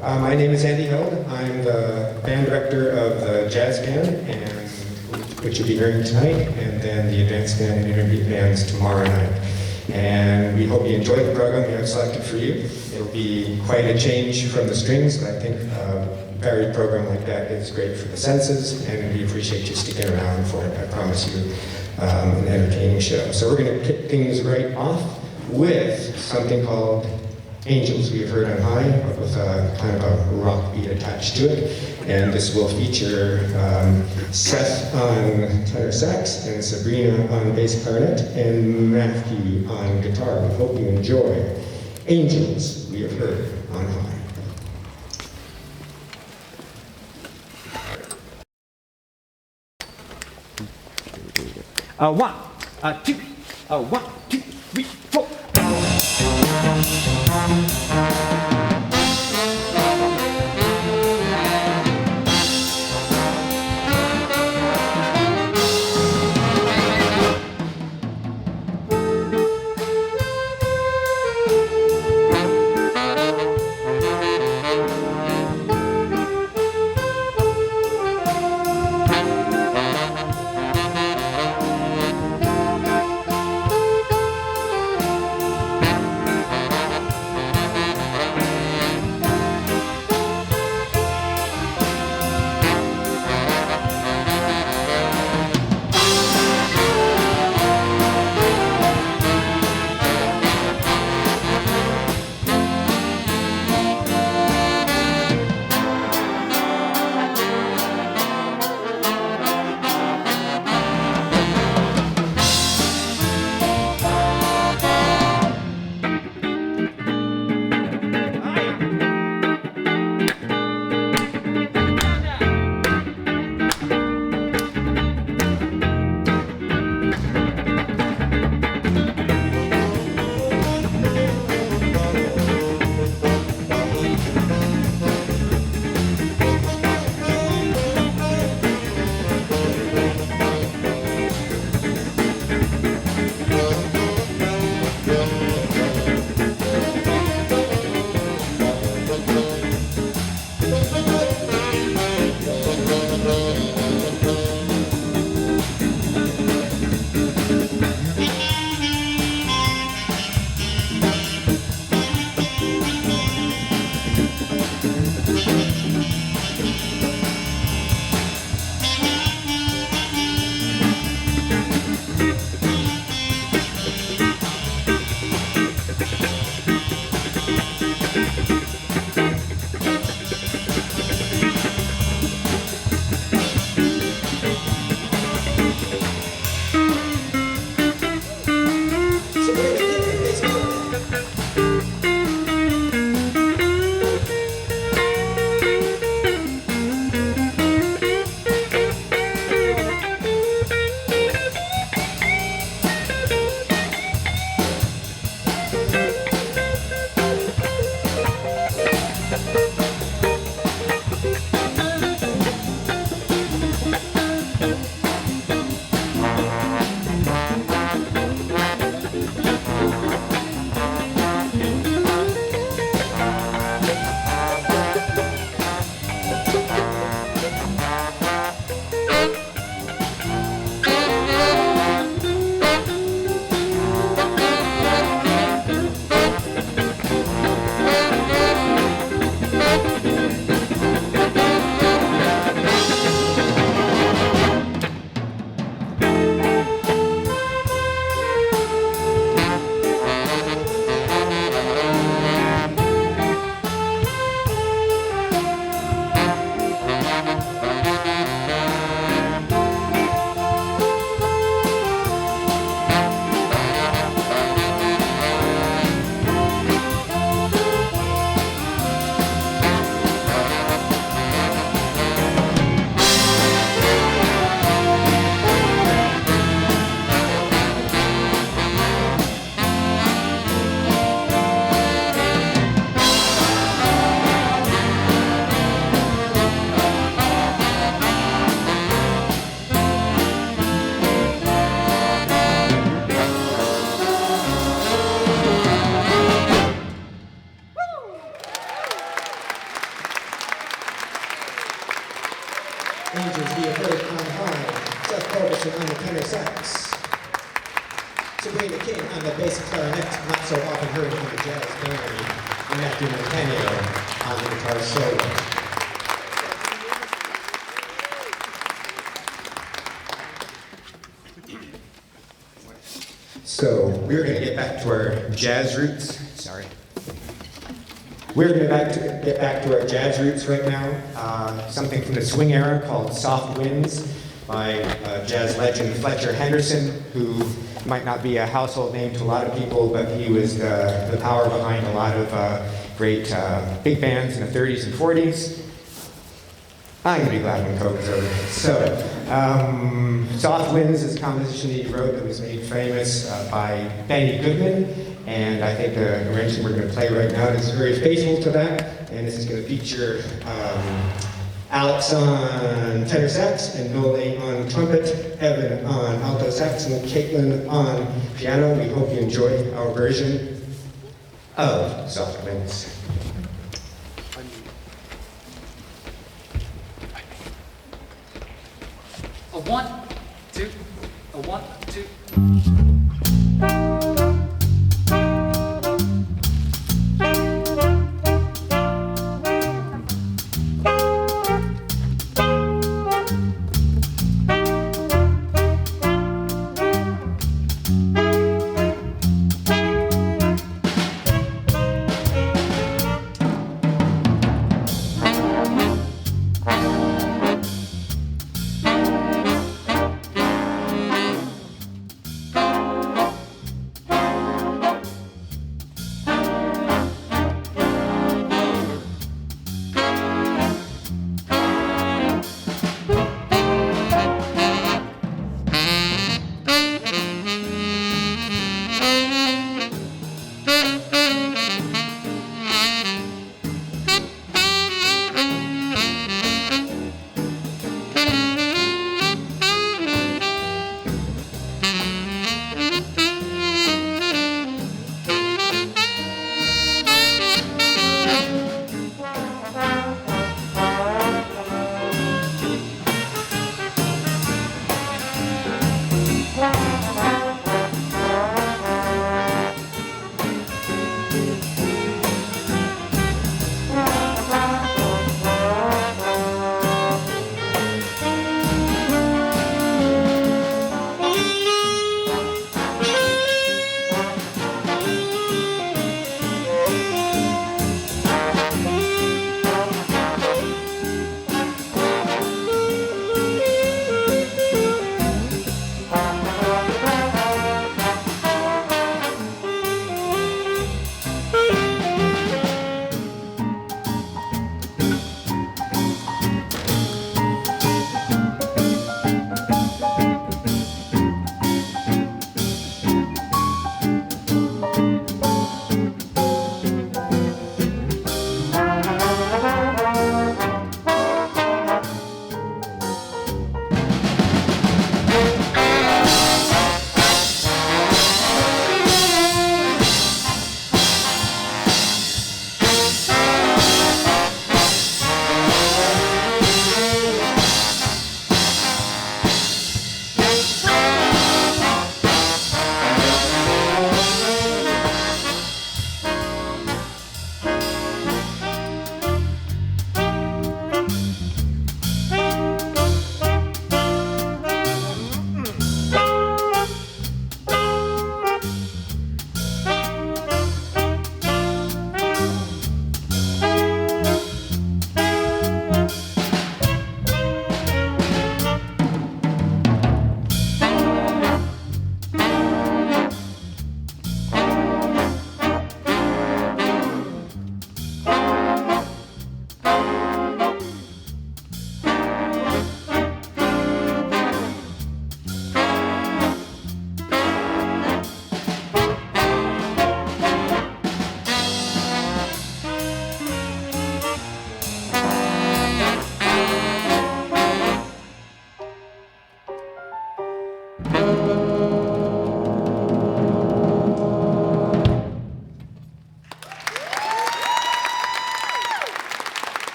My name is Andy Held. I'm the band director of the Jazz Band, and which you'll be hearing tonight, and then the advanced band and intermediate bands tomorrow night. And we hope you enjoy the program we have selected for you. It'll be quite a change from the strings, but I think a varied program like that is great for the senses, and we appreciate you sticking around for it. I promise you an entertaining show. So we're going to kick things right off with something called Angels. We have heard on high with a kind of a rock beat attached to it, and this will feature Seth on tenor sax and Sabrina on bass clarinet and Matthew on guitar. We hope you enjoy Angels. We have heard on high. 1, 2, 1, 2, 3, 4. Angels be heard on high. Seth Corbison on the tenor sax. Sabrina King on the bass clarinet, not so often heard in the jazz band. And Matthew Maceo on the guitar solo. So we're going to get back to our jazz roots. Sorry. We're going to get back to our jazz roots right now. Something from the swing era called Soft Winds by jazz legend Fletcher Henderson, who might not be a household name to a lot of people, but he was the power behind a lot of great big bands in the 30s and 40s. I'm going to be glad when COVID's over. So, Soft Winds is a composition he wrote that was made famous by Benny Goodman, and I think the arrangement we're going to play right now is very faithful to that, and this is going to feature Alex on tenor sax, and Noel on trumpet, Evan on alto sax, and Caitlin on piano. We hope you enjoy our version of Soft Winds. A 1, 2, a 1, 2.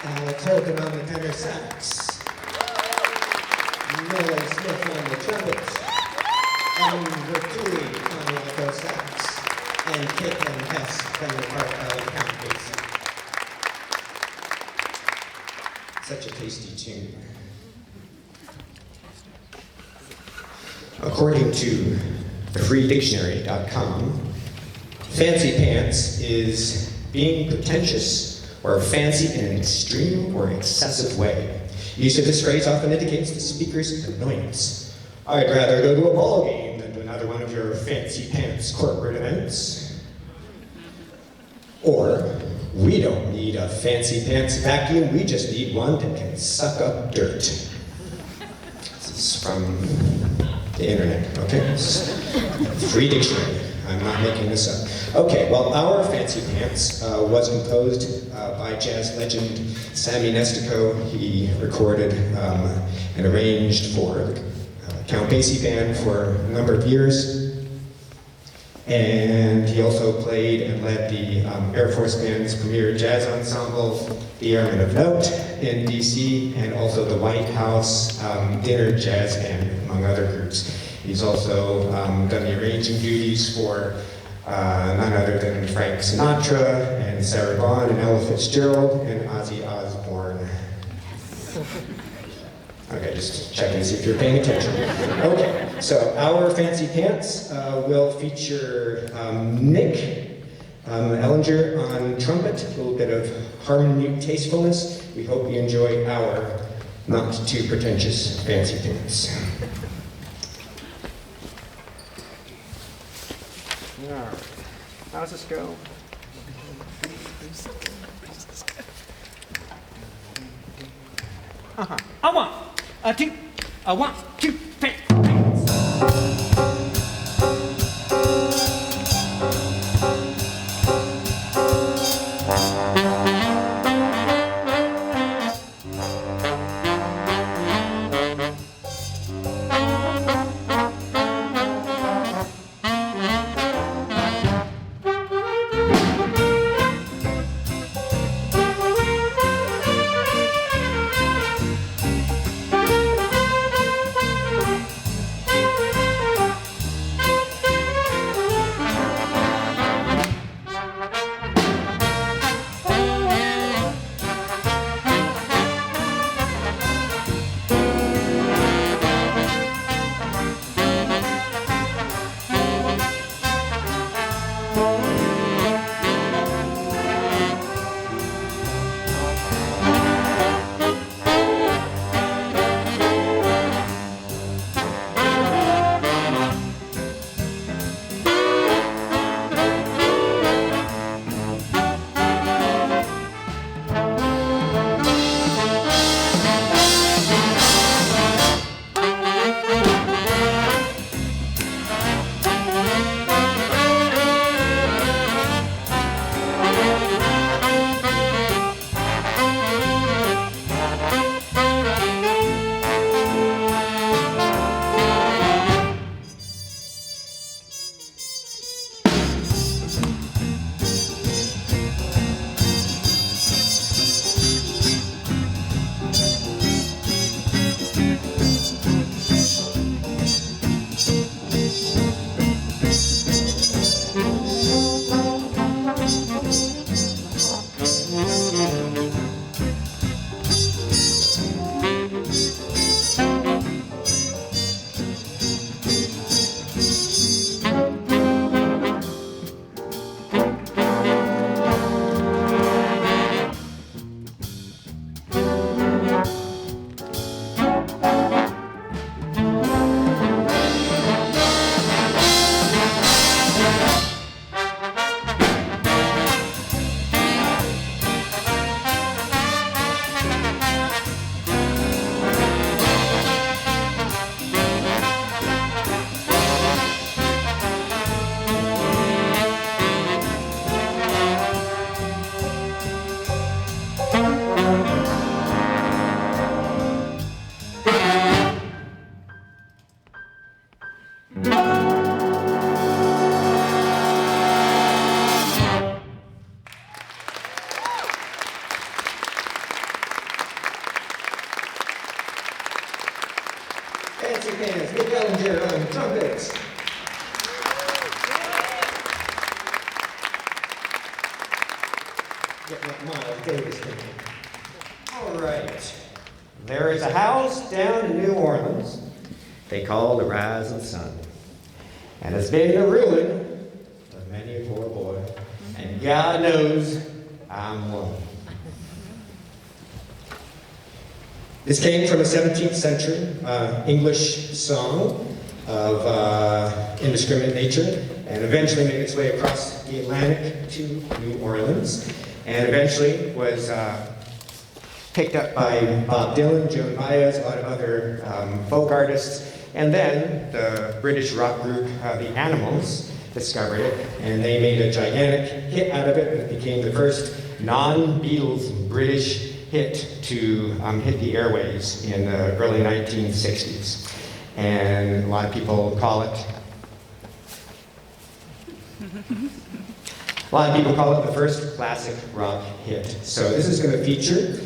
Alex Hogan on the tenor sax. Noah Smith on the trumpet. Evan Vertuli on the alto sax. And Caitlin Hess playing the part of Count Basie. Such a tasty tune. According to freedictionary.com, fancy pants is being pretentious or fancy in an extreme or excessive way. Use of this phrase often indicates the speaker's annoyance. I'd rather go to a ball game than to another one of your fancy pants corporate events. Or, we don't need a fancy pants vacuum, we just need one that can suck up dirt. This is from the internet, okay? Free dictionary. I'm not making this up. Okay, well, our fancy pants was composed by jazz legend Sammy Nestico. He recorded and arranged for the Count Basie Band for a number of years. And he also played and led the Air Force Band's premier jazz ensemble, the Airmen of Note in DC, and also the White House Dinner Jazz Band, among other groups. He's also done the arranging duties for none other than Frank Sinatra and Sarah Vaughan and Ella Fitzgerald and Ozzy Osbourne. Okay, just checking to see if you're paying attention. Okay, so our fancy pants will feature Nick Ellinger on trumpet, a little bit of harmony tastefulness. We hope you enjoy our not too pretentious fancy pants. All right. How does this go? A one, a two, a 1, 2, 3. Get what Miles Davis did. All right. There is a house down in New Orleans they call the Rising Sun. And it's been the ruin of many a poor boy. And God knows I'm one. This came from a 17th century English song of indiscriminate nature, and eventually made its way across the Atlantic to New Orleans, and eventually was picked up by Bob Dylan, Joan Baez, a lot of other folk artists, and then the British rock group The Animals discovered it, and they made a gigantic hit out of it, and it became the first non-Beatles British hit to hit the airwaves in the early 1960s. And a lot of people call it the first classic rock hit. So this is going to feature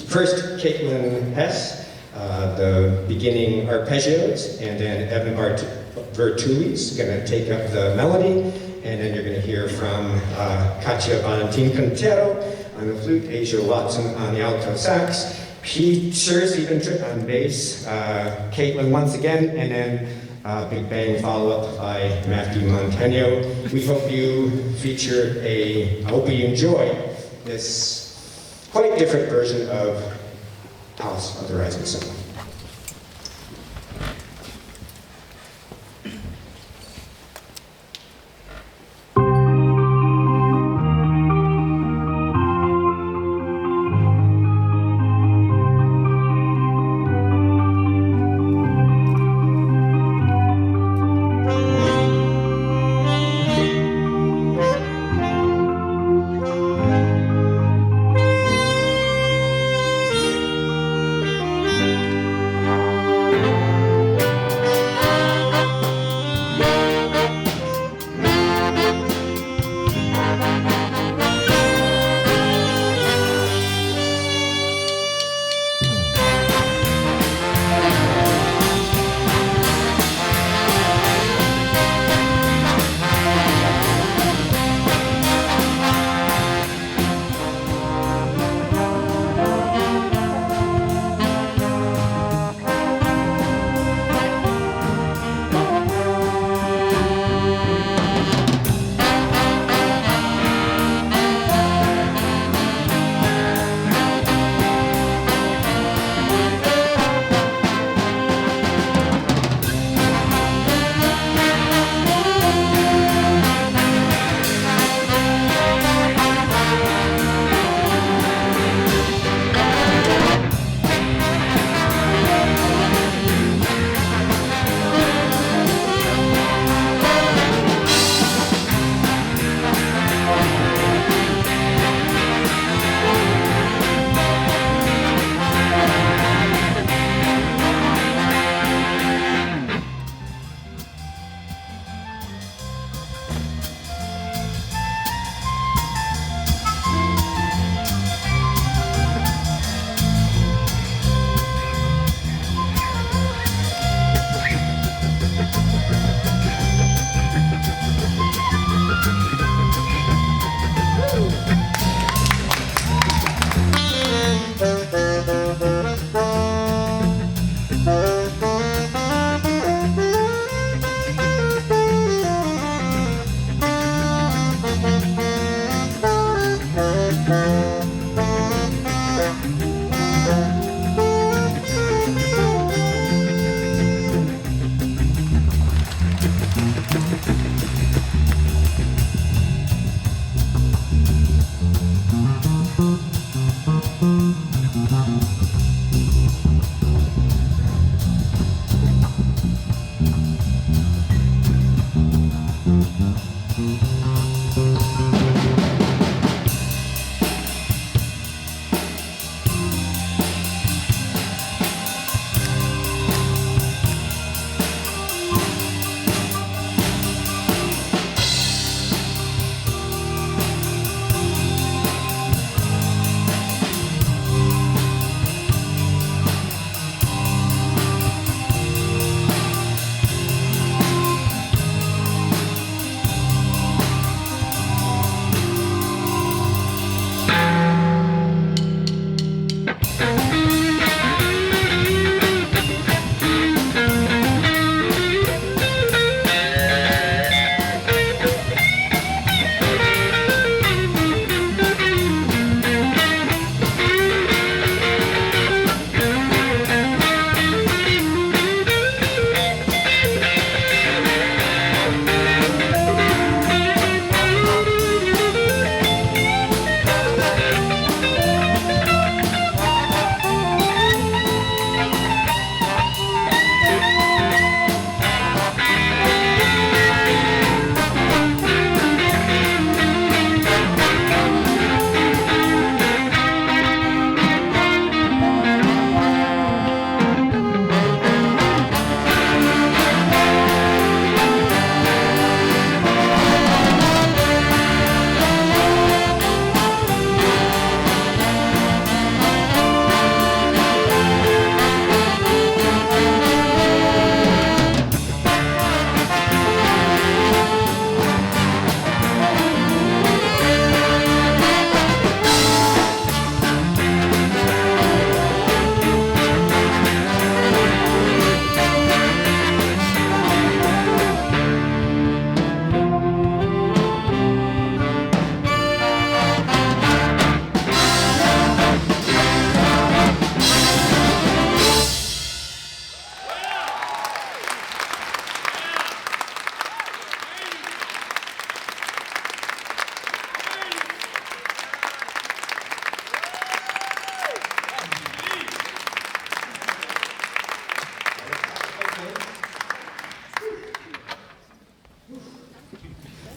first Caitlin Hess, the beginning arpeggios, and then Evan Vertuli's going to take up the melody, and then you're going to hear from Katia Valentin Quintero on the flute, Asia Watson on the alto sax, Pete Stevenson on bass, Caitlin once again, and then Big Bang follow-up by Matthew Montano. We hope you I hope you enjoy this quite different version of House of the Rising Sun.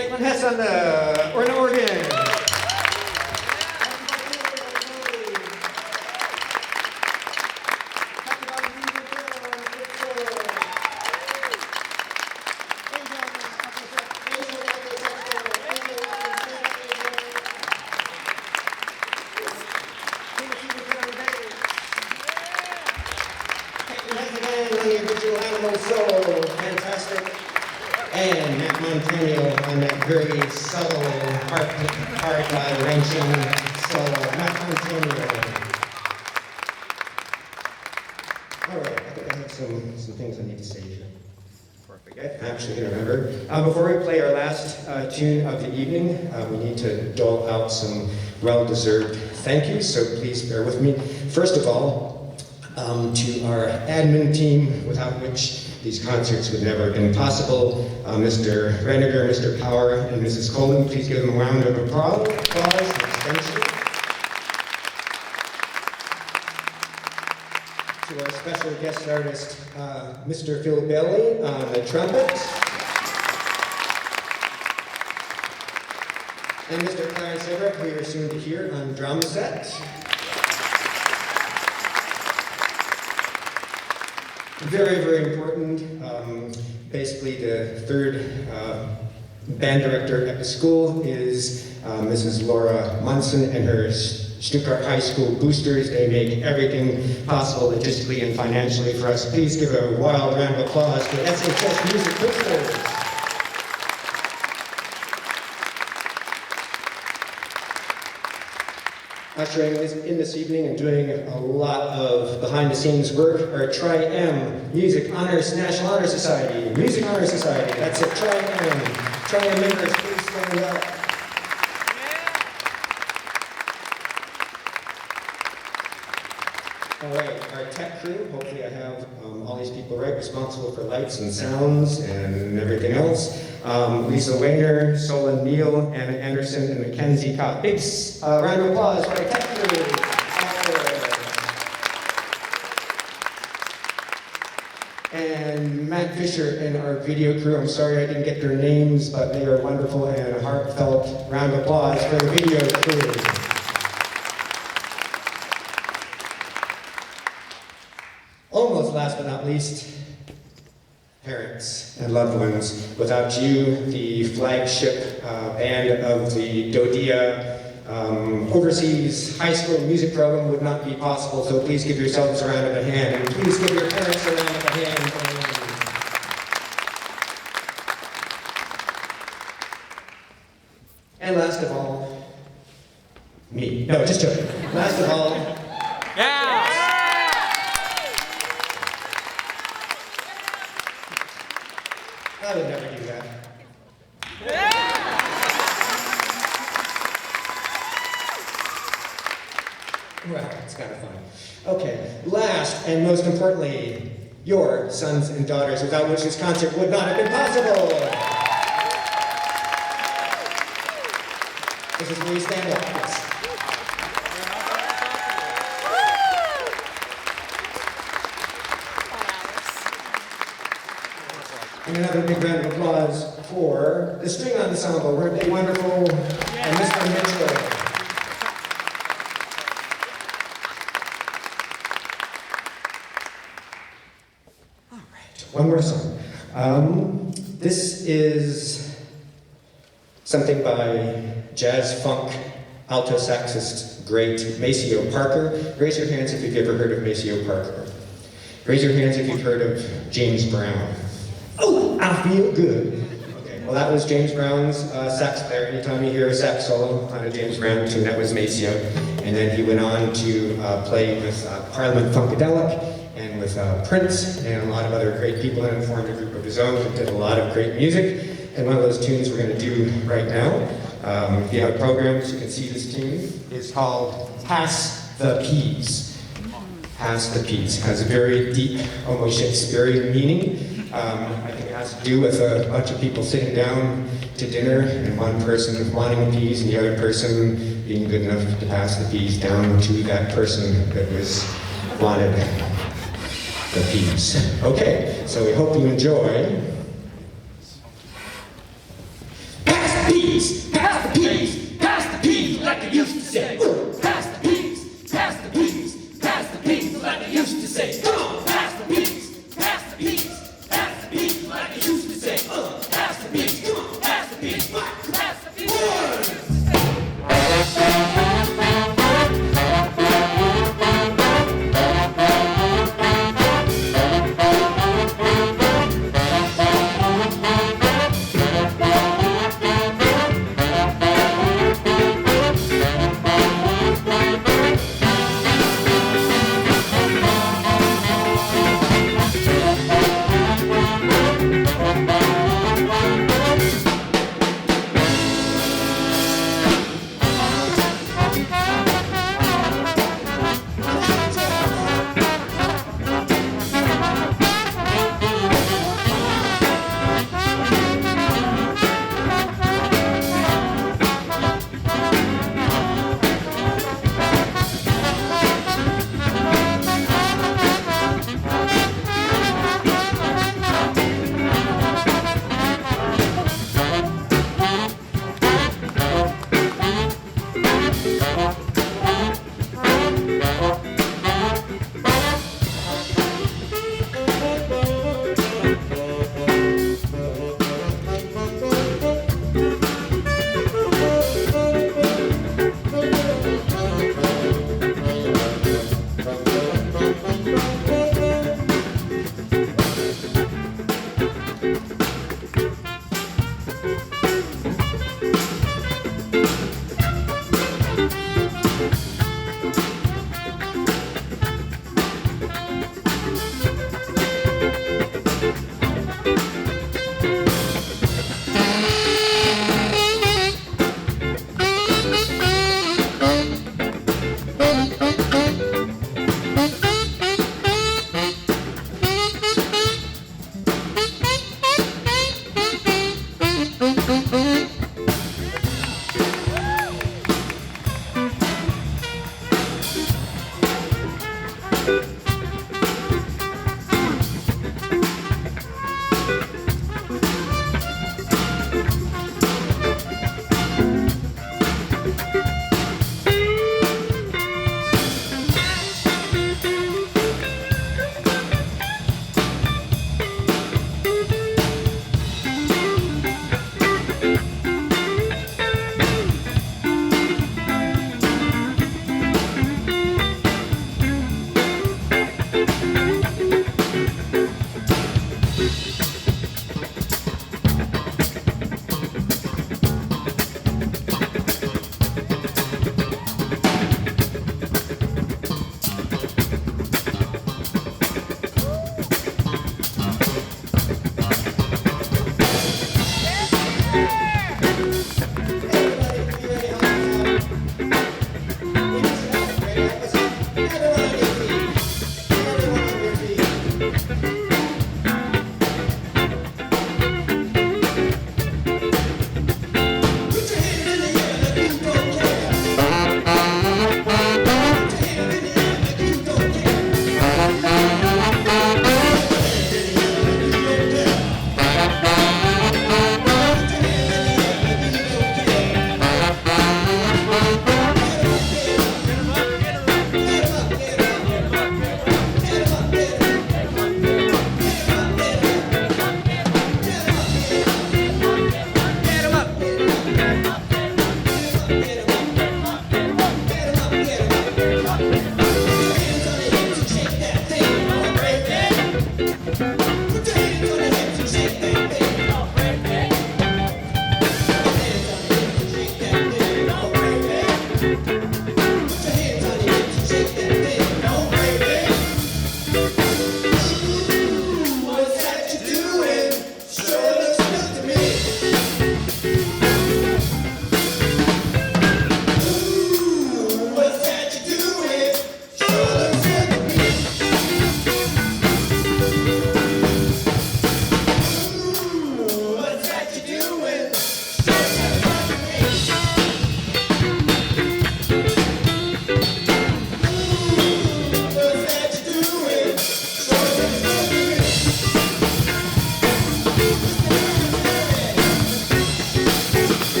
Caitlin Hess on the organ. Fantastic. And Matt Montano on that very subtle, heart-wrenching solo. Matt Montano. All right, I think I have some things I need to say here. Before I forget, I'm actually going to remember. Before we play our last tune of the evening, we need to dole out some well-deserved thank yous, so please bear with me. First of all, to our admin team, without which these concerts would never have been possible, Mr. Renninger, Mr. Power, and Mrs. Coleman. Please give them a round of applause. Thank you. To our special guest artist, Mr. Phil Bailey on the trumpet, and Mr. Clarence Everett, who you're soon to hear on drum set. Very, very important. Basically, the third band director at the school is Mrs. Laura Munson and her Stuttgart High School boosters. They make everything possible logistically and financially for us. Please give a wild round of applause for SHS Music Boosters. Ushering in this evening and doing a lot of behind-the-scenes work are Tri-M, Music Honors, National Honor Society. Music Honor Society, that's it, Tri-M. Tri-M members, please stand up. All right, our tech crew, hopefully I have all these people right, responsible for lights and sounds and everything else. Lisa Wayner, Solon Neal, Anna Anderson, and Mackenzie Cobb. Big round of applause for our tech crew. And Matt Fisher and our video crew. I'm sorry I didn't get their names, but they are wonderful, and a heartfelt round of applause for the video crew. Almost last but not least, parents and loved ones. Without you, the flagship band of the Dodia Overseas High School Music Program would not be possible, so please give yourselves a round of a hand, and please give your parents a round of a hand. And last of all, me. No, just joking. Last of all, Yeah! I would never do that. Well, it's kind of fun. Okay, last and most importantly, your sons and daughters, without which this concert would not have been possible. This is where you stand up. Yes. And another big round of applause for the string ensemble. Weren't they wonderful? And Mr. Mitchell. All right, one more song. This is something by jazz funk alto saxist great Maceo Parker. Raise your hands if you've ever heard of Maceo Parker. Raise your hands if you've heard of James Brown. Oh, I feel good. Okay, well that was James Brown's sax player. Anytime you hear a sax solo on a James Brown tune, that was Maceo. And then he went on to play with Parliament Funkadelic and with Prince and a lot of other great people, and formed a group of his own that did a lot of great music. And one of those tunes we're going to do right now, if you have programs, you can see this tune, is called Pass the Peas. Pass the Peas. Has a very deep, almost Shakespearean meaning. I think it has to do with a bunch of people sitting down to dinner and one person wanting peas and the other person being good enough to pass the peas down to that person that wanted the peas. Okay, so we hope you enjoy. Pass peas, pass the peas, like they used to say. Pass